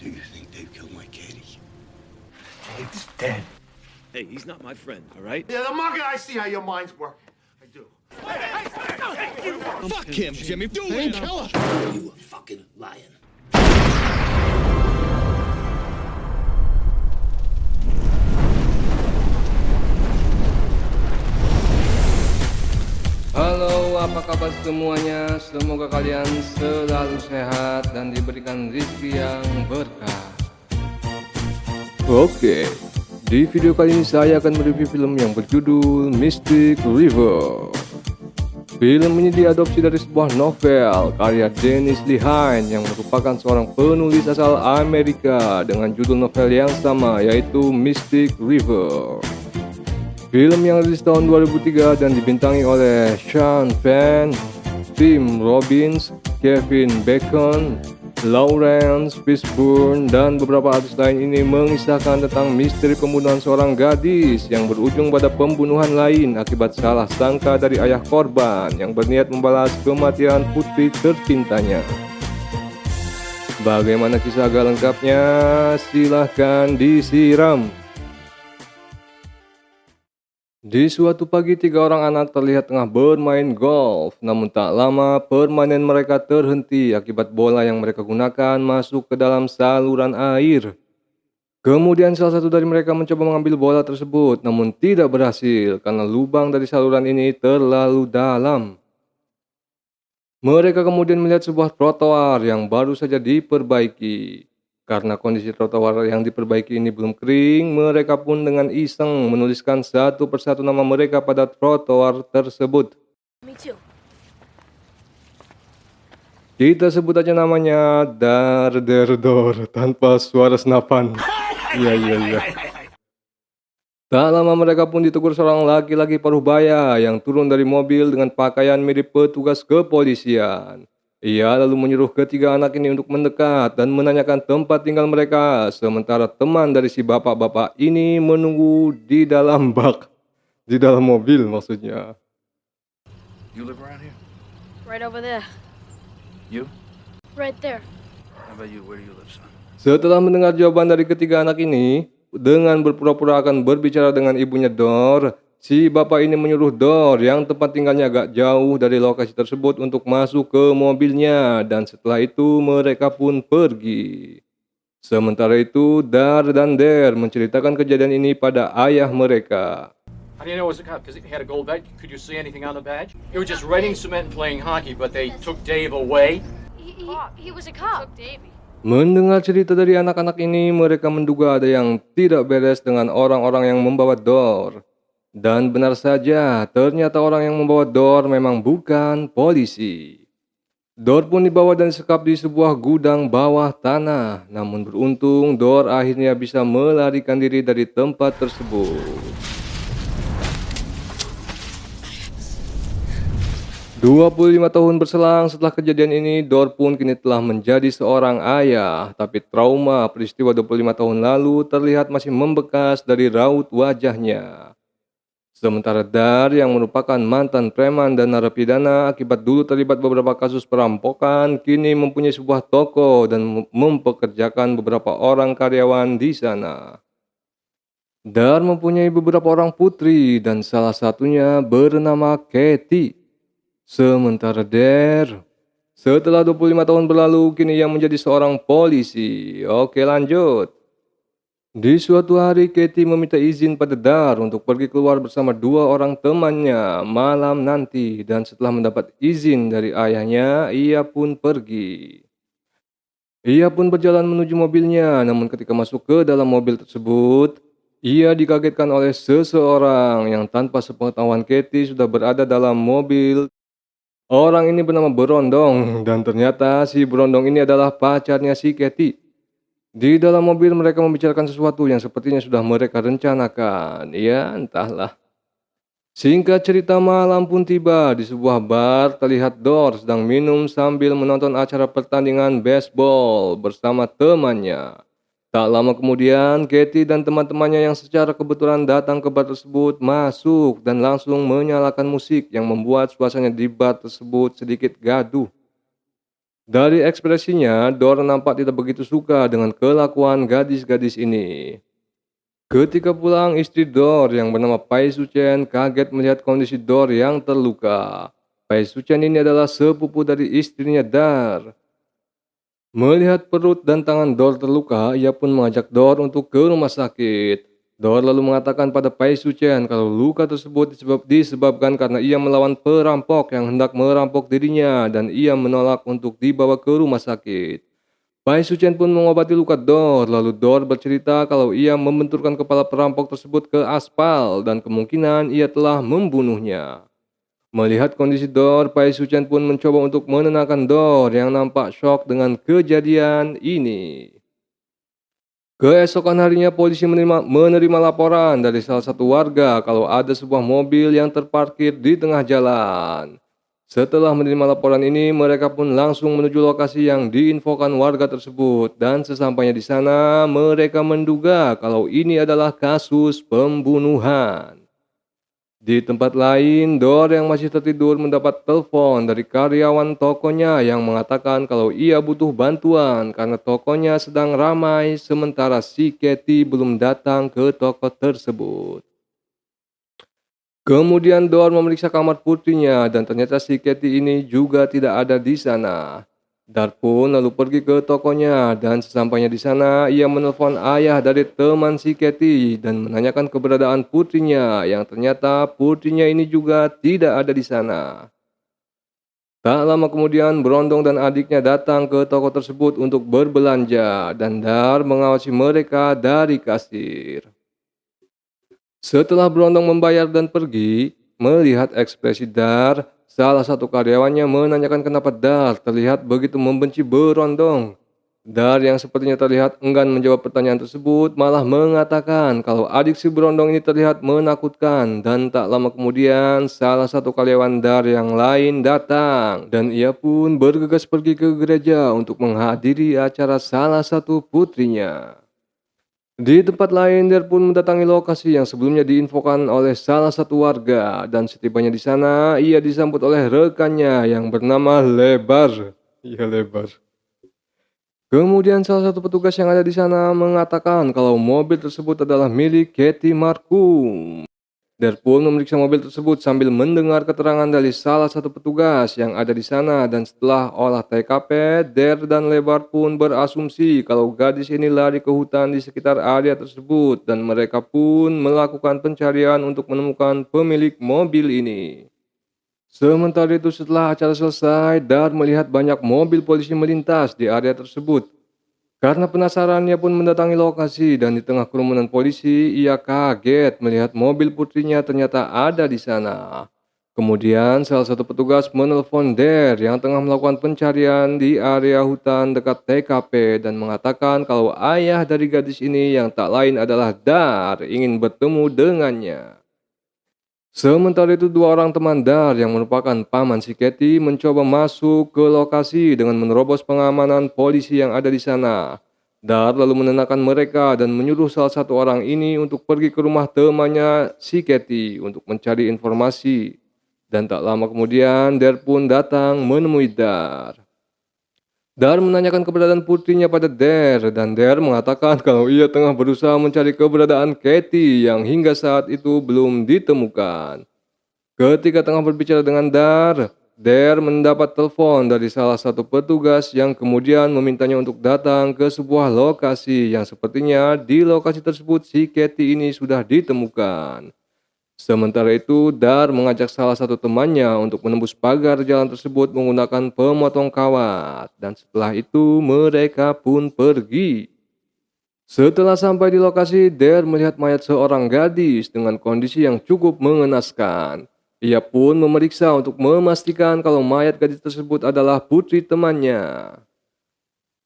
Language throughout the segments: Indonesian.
do you think Dave killed my kitty? Dave's dead. Hey, he's not my friend, all right? Yeah, the market, I see how your minds work. I do. Fuck him, Jimmy. Do it. Kill him. You a fucking lion. Halo, apa kabar semuanya? Semoga kalian selalu sehat dan diberikan rezeki yang berkah. Oke, di video kali ini saya akan mereview film yang berjudul Mystic River. Film ini diadopsi dari sebuah novel karya Dennis Lehane yang merupakan seorang penulis asal Amerika dengan judul novel yang sama, yaitu Mystic River. Film yang rilis tahun 2003 dan dibintangi oleh Sean Penn, Tim Robbins, Kevin Bacon, Lawrence Fishburne, dan beberapa artis lain ini mengisahkan tentang misteri pembunuhan seorang gadis yang berujung pada pembunuhan lain akibat salah sangka dari ayah korban yang berniat membalas kematian putri tercintanya. Bagaimana kisah agak lengkapnya? Silahkan disiram. Di suatu pagi, 3 orang anak terlihat tengah bermain golf. Namun tak lama, permainan mereka terhenti akibat bola yang mereka gunakan masuk ke dalam saluran air. Kemudian salah satu dari mereka mencoba mengambil bola tersebut, namun tidak berhasil karena lubang dari saluran ini terlalu dalam. Mereka kemudian melihat sebuah trotoar yang baru saja diperbaiki. Karena kondisi trotoar yang diperbaiki ini belum kering, mereka pun dengan iseng menuliskan satu persatu nama mereka pada trotoar tersebut. Me too. Kita sebut aja namanya Dar Der Dor tanpa suara senapan. Iya. Tak lama mereka pun ditegur seorang laki-laki paruh baya yang turun dari mobil dengan pakaian mirip petugas kepolisian. Ia lalu menyuruh ketiga anak ini untuk mendekat dan menanyakan tempat tinggal mereka, sementara teman dari si bapak-bapak ini menunggu di dalam bak. Di dalam mobil maksudnya. You live around here? Right over there. You? Right there. How about you? Where do you live, son? Setelah mendengar jawaban dari ketiga anak ini, dengan berpura-pura akan berbicara dengan ibunya Dor, si bapak ini menyuruh Dor yang tempat tinggalnya agak jauh dari lokasi tersebut untuk masuk ke mobilnya, dan setelah itu mereka pun pergi. Sementara itu, Dar dan Der menceritakan kejadian ini pada ayah mereka. How do you know it was a cop? Because he had a gold badge? Could you see anything on the badge? He was just writing cement and playing hockey, but they took Dave away. He was a cop. Took Davey. Mendengar cerita dari anak-anak ini, mereka menduga ada yang tidak beres dengan orang-orang yang membawa Dor. Dan benar saja, ternyata orang yang membawa Dor memang bukan polisi. Dor pun dibawa dan disekap di sebuah gudang bawah tanah. Namun beruntung, Dor akhirnya bisa melarikan diri dari tempat tersebut. 25 tahun berselang setelah kejadian ini, Dor pun kini telah menjadi seorang ayah. Tapi trauma peristiwa 25 tahun lalu terlihat masih membekas dari raut wajahnya. Sementara Dar yang merupakan mantan preman dan narapidana akibat dulu terlibat beberapa kasus perampokan, kini mempunyai sebuah toko dan mempekerjakan beberapa orang karyawan di sana. Dar mempunyai beberapa orang putri dan salah satunya bernama Katie. Sementara Der, setelah 25 tahun berlalu, kini ia menjadi seorang polisi. Oke, lanjut. Di suatu hari, Katie meminta izin pada Dar untuk pergi keluar bersama 2 orang temannya malam nanti, dan setelah mendapat izin dari ayahnya, ia pun pergi. Ia pun berjalan menuju mobilnya, namun ketika masuk ke dalam mobil tersebut, ia dikagetkan oleh seseorang yang tanpa sepengetahuan Katie sudah berada dalam mobil. Orang ini bernama Berondong, dan ternyata si Berondong ini adalah pacarnya si Katie. Di dalam mobil mereka membicarakan sesuatu yang sepertinya sudah mereka rencanakan. Ya, entahlah. Singkat cerita, malam pun tiba. Di sebuah bar terlihat Dor sedang minum sambil menonton acara pertandingan baseball bersama temannya. Tak lama kemudian, Katie dan teman-temannya yang secara kebetulan datang ke bar tersebut masuk dan langsung menyalakan musik yang membuat suasana di bar tersebut sedikit gaduh. Dari ekspresinya, Dor nampak tidak begitu suka dengan kelakuan gadis-gadis ini. Ketika pulang, istri Dor yang bernama Pai Suchen kaget melihat kondisi Dor yang terluka. Pai Suchen ini adalah sepupu dari istrinya Dar. Melihat perut dan tangan Dor terluka, ia pun mengajak Dor untuk ke rumah sakit. Dor lalu mengatakan pada Pai Suchen kalau luka tersebut disebabkan karena ia melawan perampok yang hendak merampok dirinya dan ia menolak untuk dibawa ke rumah sakit. Pai Suchen pun mengobati luka Dor, lalu Dor bercerita kalau ia membenturkan kepala perampok tersebut ke aspal dan kemungkinan ia telah membunuhnya. Melihat kondisi Dor, Pai Suchen pun mencoba untuk menenangkan Dor yang nampak syok dengan kejadian ini. Keesokan harinya polisi menerima laporan dari salah satu warga kalau ada sebuah mobil yang terparkir di tengah jalan. Setelah menerima laporan ini, mereka pun langsung menuju lokasi yang diinfokan warga tersebut dan sesampainya di sana, mereka menduga kalau ini adalah kasus pembunuhan. Di tempat lain, Dor yang masih tertidur mendapat telepon dari karyawan tokonya yang mengatakan kalau ia butuh bantuan karena tokonya sedang ramai sementara si Katie belum datang ke toko tersebut. Kemudian Dor memeriksa kamar putrinya dan ternyata si Katie ini juga tidak ada di sana. Dar pun lalu pergi ke tokonya dan sesampainya di sana ia menelpon ayah dari teman si Katie dan menanyakan keberadaan putrinya yang ternyata putrinya ini juga tidak ada di sana. Tak lama kemudian Brondong dan adiknya datang ke toko tersebut untuk berbelanja dan Dar mengawasi mereka dari kasir. Setelah Brondong membayar dan pergi, melihat ekspresi Dar, salah satu karyawannya menanyakan kenapa Dar terlihat begitu membenci Brondong. Dar yang sepertinya terlihat enggan menjawab pertanyaan tersebut malah mengatakan kalau adik si Brondong ini terlihat menakutkan dan tak lama kemudian salah satu karyawan Dar yang lain datang dan ia pun bergegas pergi ke gereja untuk menghadiri acara salah satu putrinya. Di tempat lain, Dar pun mendatangi lokasi yang sebelumnya diinfokan oleh salah satu warga dan setibanya di sana, ia disambut oleh rekannya yang bernama Lebar. Iya, Lebar. Kemudian salah satu petugas yang ada di sana mengatakan kalau mobil tersebut adalah milik Katie Markum. Dar pun memeriksa mobil tersebut sambil mendengar keterangan dari salah satu petugas yang ada di sana dan setelah olah TKP, Dar dan Lebar pun berasumsi kalau gadis ini lari ke hutan di sekitar area tersebut dan mereka pun melakukan pencarian untuk menemukan pemilik mobil ini. Sementara itu setelah acara selesai, Dar melihat banyak mobil polisi melintas di area tersebut. Karena penasaran, ia pun mendatangi lokasi dan di tengah kerumunan polisi, ia kaget melihat mobil putrinya ternyata ada di sana. Kemudian salah satu petugas menelpon Dar yang tengah melakukan pencarian di area hutan dekat TKP dan mengatakan kalau ayah dari gadis ini yang tak lain adalah Dar ingin bertemu dengannya. Sementara itu dua orang teman Dar yang merupakan paman si Katie mencoba masuk ke lokasi dengan menerobos pengamanan polisi yang ada di sana. Dar lalu menenangkan mereka dan menyuruh salah satu orang ini untuk pergi ke rumah temannya si Katie untuk mencari informasi. Dan tak lama kemudian Dar pun datang menemui Dar. Dar menanyakan keberadaan putrinya pada Dar dan Dar mengatakan kalau ia tengah berusaha mencari keberadaan Katie yang hingga saat itu belum ditemukan. Ketika tengah berbicara dengan Dar mendapat telepon dari salah satu petugas yang kemudian memintanya untuk datang ke sebuah lokasi yang sepertinya di lokasi tersebut si Katie ini sudah ditemukan. Sementara itu, Dar mengajak salah satu temannya untuk menembus pagar jalan tersebut menggunakan pemotong kawat. Dan setelah itu, mereka pun pergi. Setelah sampai di lokasi, Dar melihat mayat seorang gadis dengan kondisi yang cukup mengenaskan. Ia pun memeriksa untuk memastikan kalau mayat gadis tersebut adalah putri temannya.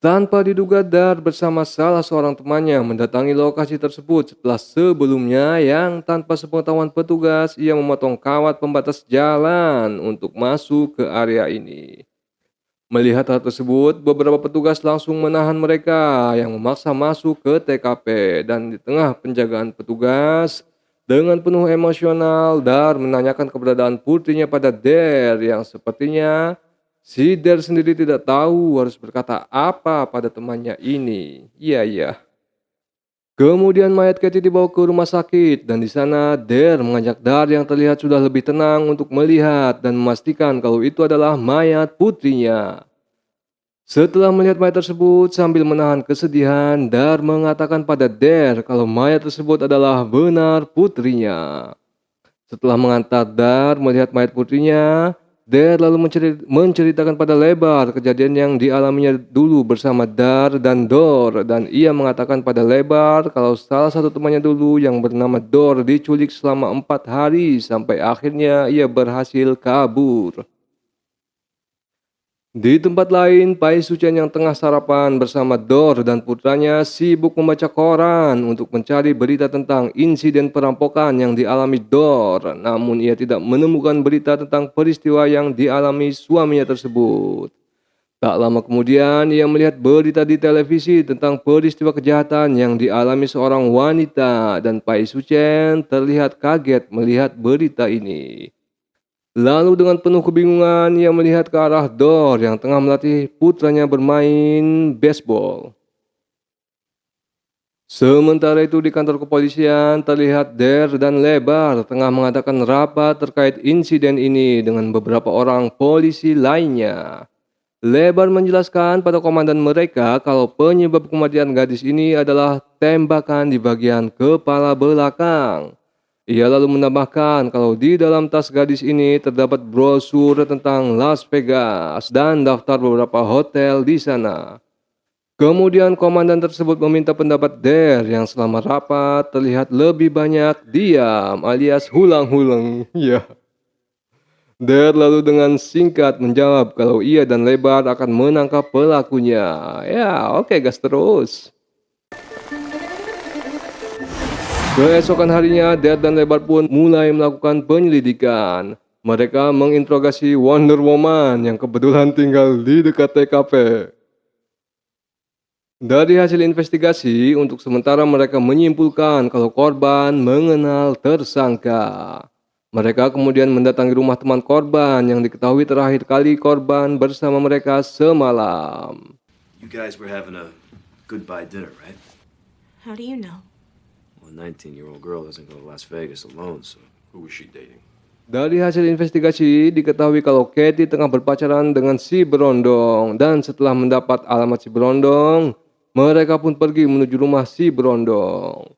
Tanpa diduga, Dar bersama salah seorang temannya mendatangi lokasi tersebut setelah sebelumnya yang tanpa sepengetahuan petugas ia memotong kawat pembatas jalan untuk masuk ke area ini. Melihat hal tersebut, beberapa petugas langsung menahan mereka yang memaksa masuk ke TKP dan di tengah penjagaan petugas, dengan penuh emosional, Dar menanyakan keberadaan putrinya pada Der yang sepertinya Si Der sendiri tidak tahu harus berkata apa pada temannya ini. Iya. Kemudian mayat Katie dibawa ke rumah sakit dan di sana Der mengajak Dar yang terlihat sudah lebih tenang untuk melihat dan memastikan kalau itu adalah mayat putrinya. Setelah melihat mayat tersebut sambil menahan kesedihan, Dar mengatakan pada Der kalau mayat tersebut adalah benar putrinya. Setelah mengantar Dar melihat mayat putrinya, Der lalu menceritakan pada Lebar kejadian yang dialaminya dulu bersama Dar dan Dor, dan ia mengatakan pada Lebar kalau salah satu temannya dulu yang bernama Dor diculik selama 4 hari sampai akhirnya ia berhasil kabur. Di tempat lain, Pai Sucian yang tengah sarapan bersama Dor dan putranya sibuk membaca koran untuk mencari berita tentang insiden perampokan yang dialami Dor. Namun ia tidak menemukan berita tentang peristiwa yang dialami suaminya tersebut. Tak lama kemudian ia melihat berita di televisi tentang peristiwa kejahatan yang dialami seorang wanita dan Pai Sucian terlihat kaget melihat berita ini. Lalu dengan penuh kebingungan ia melihat ke arah Dor yang tengah melatih putranya bermain baseball. Sementara itu di kantor kepolisian terlihat Der dan Lebar tengah mengadakan rapat terkait insiden ini dengan beberapa orang polisi lainnya. Lebar menjelaskan pada komandan mereka kalau penyebab kematian gadis ini adalah tembakan di bagian kepala belakang. Ia lalu menambahkan kalau di dalam tas gadis ini terdapat brosur tentang Las Vegas dan daftar beberapa hotel di sana. Kemudian komandan tersebut meminta pendapat Der yang selama rapat terlihat lebih banyak diam alias hulang-hulang. Ya. Der lalu dengan singkat menjawab kalau ia dan Lebar akan menangkap pelakunya. Ya, oke, gas terus. Keesokan harinya, Der dan Lebar pun mulai melakukan penyelidikan. Mereka menginterogasi Wonder Woman yang kebetulan tinggal di dekat TKP. Dari hasil investigasi, untuk sementara mereka menyimpulkan kalau korban mengenal tersangka. Mereka kemudian mendatangi rumah teman korban yang diketahui terakhir kali korban bersama mereka semalam. You guys were having a goodbye dinner, right? How do you know? Well, a 19-year-old girl doesn't go to Las Vegas alone, so who was she dating? Dari hasil investigasi, diketahui kalau Katie tengah berpacaran dengan si Berondong. Dan setelah mendapat alamat si Berondong, mereka pun pergi menuju rumah si Berondong.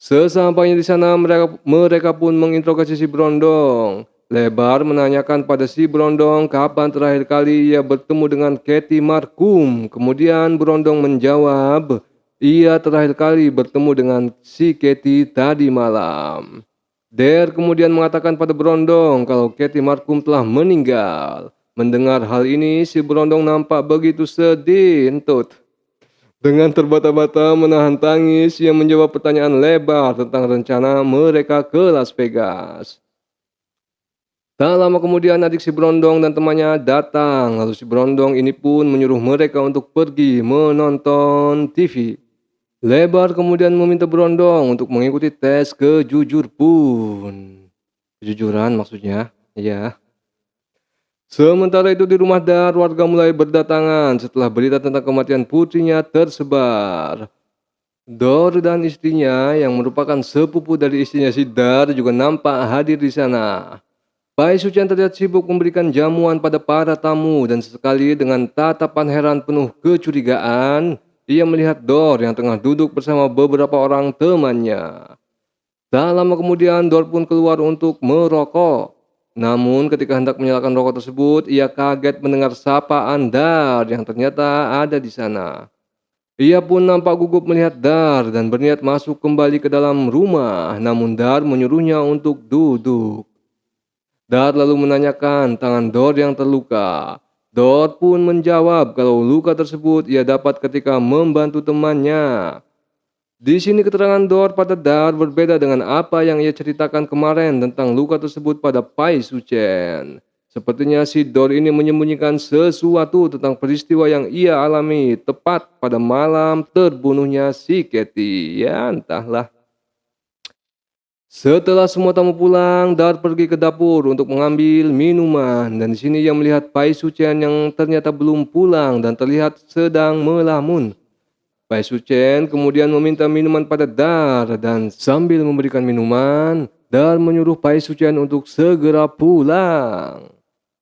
Sesampainya di sana, mereka pun menginterogasi si Berondong. Lebar menanyakan pada si Berondong kapan terakhir kali ia bertemu dengan Katie Markum. Kemudian Berondong menjawab, ia terakhir kali bertemu dengan si Katie tadi malam. Der kemudian mengatakan pada Berondong kalau Katie Markum telah meninggal. Mendengar hal ini, si Berondong nampak begitu sedih, entut. Dengan terbata-bata menahan tangis, ia menjawab pertanyaan Lebar tentang rencana mereka ke Las Vegas. Tak lama kemudian adik si Berondong dan temannya datang. Lalu si Berondong ini pun menyuruh mereka untuk pergi menonton TV. Lebar kemudian meminta Berondong untuk mengikuti tes kejujuran maksudnya, ya. Sementara itu di rumah Dar, warga mulai berdatangan setelah berita tentang kematian putrinya tersebar. Dor dan istrinya yang merupakan sepupu dari istrinya si Dar juga nampak hadir di sana. Pai Sucian terlihat sibuk memberikan jamuan pada para tamu dan sesekali dengan tatapan heran penuh kecurigaan, ia melihat Dor yang tengah duduk bersama beberapa orang temannya. Tak lama kemudian Dor pun keluar untuk merokok. Namun ketika hendak menyalakan rokok tersebut, ia kaget mendengar sapaan Dar yang ternyata ada di sana. Ia pun nampak gugup melihat Dar dan berniat masuk kembali ke dalam rumah, namun Dar menyuruhnya untuk duduk. Dar lalu menanyakan tangan Dor yang terluka. Dor pun menjawab kalau luka tersebut ia dapat ketika membantu temannya. Di sini keterangan Dor pada Dar berbeda dengan apa yang ia ceritakan kemarin tentang luka tersebut pada Pai Sucian. Sepertinya si Dor ini menyembunyikan sesuatu tentang peristiwa yang ia alami tepat pada malam terbunuhnya si Katie. Ya entahlah. Setelah semua tamu pulang, Dar pergi ke dapur untuk mengambil minuman dan di sini ia melihat Pai Suchen yang ternyata belum pulang dan terlihat sedang melamun. Pai Suchen kemudian meminta minuman pada Dar dan sambil memberikan minuman, Dar menyuruh Pai Suchen untuk segera pulang.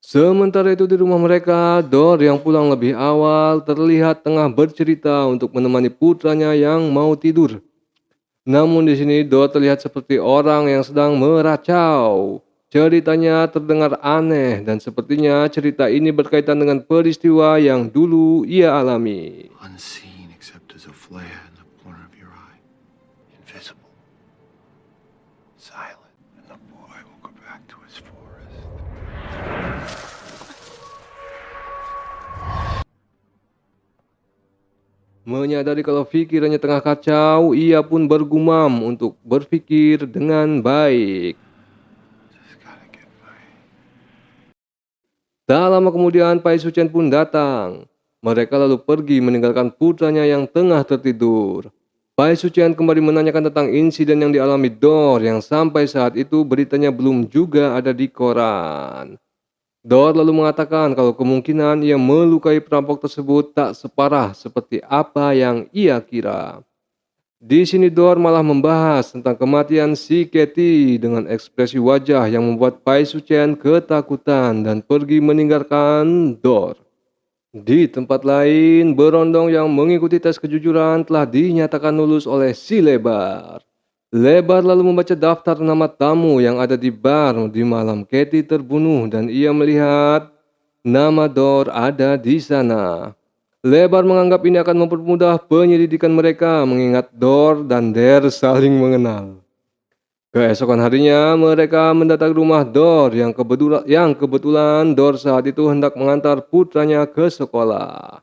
Sementara itu di rumah mereka, Dor yang pulang lebih awal terlihat tengah bercerita untuk menemani putranya yang mau tidur. Namun di sini Dor terlihat seperti orang yang sedang meracau. Ceritanya terdengar aneh dan sepertinya cerita ini berkaitan dengan peristiwa yang dulu ia alami. Unseen except as a flare in the corner of your eye. Invisible. Silent. And the boy will go back to his forest. Menyadari kalau pikirannya tengah kacau, ia pun bergumam untuk berpikir dengan baik. Just gotta get my... Tak lama kemudian Pai Suchen pun datang. Mereka lalu pergi meninggalkan putranya yang tengah tertidur. Pai Suchen kembali menanyakan tentang insiden yang dialami Dor yang sampai saat itu beritanya belum juga ada di koran. Dor lalu mengatakan kalau kemungkinan ia melukai perampok tersebut tak separah seperti apa yang ia kira. Di sini Dor malah membahas tentang kematian si Katie dengan ekspresi wajah yang membuat Pai Suchen ketakutan dan pergi meninggalkan Dor. Di tempat lain, berondong yang mengikuti tes kejujuran telah dinyatakan lulus oleh si Lebar. Lebar lalu membaca daftar nama tamu yang ada di bar di malam Katie terbunuh dan ia melihat nama Dor ada di sana. Lebar menganggap ini akan mempermudah penyelidikan mereka mengingat Dor dan Der saling mengenal. Keesokan harinya mereka mendatangi rumah Dor yang kebetulan Dor saat itu hendak mengantar putranya ke sekolah.